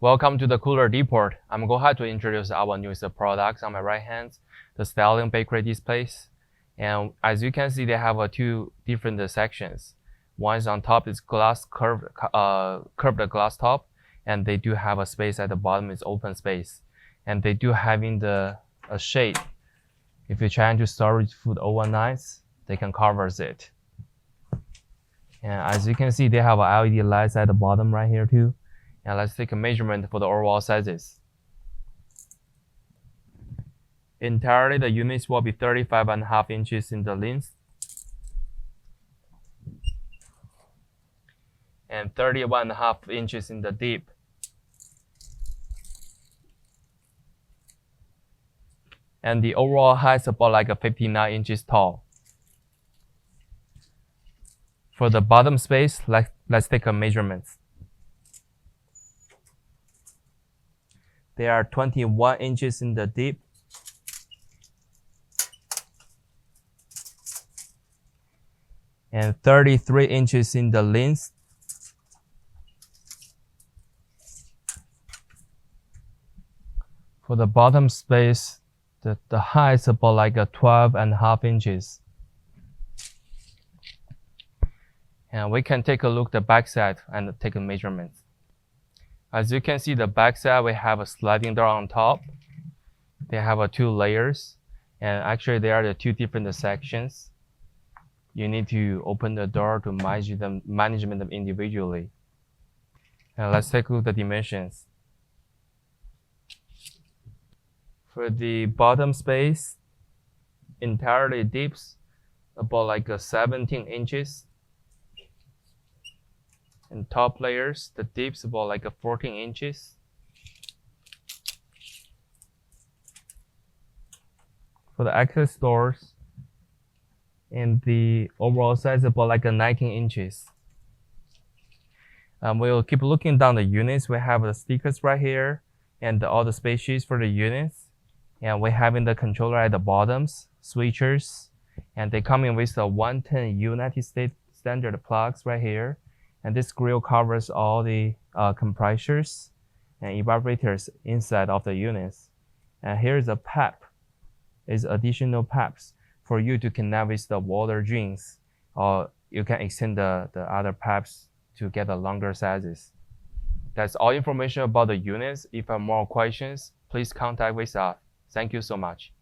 Welcome to the Cooler Depot. I'm going to introduce our newest products. On my right hand, the styling bakery displays. And as you can see, they have two different sections. One is on top is curved glass top, and they do have a space at the bottom is open space. And they do having a shade. If you're trying to store food overnight, they can cover it. And as you can see, they have LED lights at the bottom right here too. And let's take a measurement for the overall sizes. Entirely, the units will be 35.5 inches in the length and 31.5 inches in the deep. And the overall height is about like 59 inches tall. For the bottom space, let's take a measurement. They are 21 inches in the deep and 33 inches in the length. For the bottom space, the height is about like 12.5 inches. And we can take a look at the back side and take a measurement. As you can see, the back side, we have a sliding door on top. They have two layers, and actually they are the two different sections. You need to open the door to manage them individually. And let's take a look at the dimensions. For the bottom space, entirely deeps about like 17 inches. And top layers, the deep's about like 14 inches. For the access doors, and the overall size about like 19 inches. We'll keep looking down the units. We have the stickers right here and all the space sheets for the units. And we're having the controller at the bottoms, switchers, and they come in with the 110 United States standard plugs right here. And this grill covers all the compressors and evaporators inside of the units. And here's a pipe. It's additional pipes for you to connect with the water drinks, or you can extend the other pipes to get the longer sizes. That's all information about the units. If you have more questions, please contact with us. Thank you so much.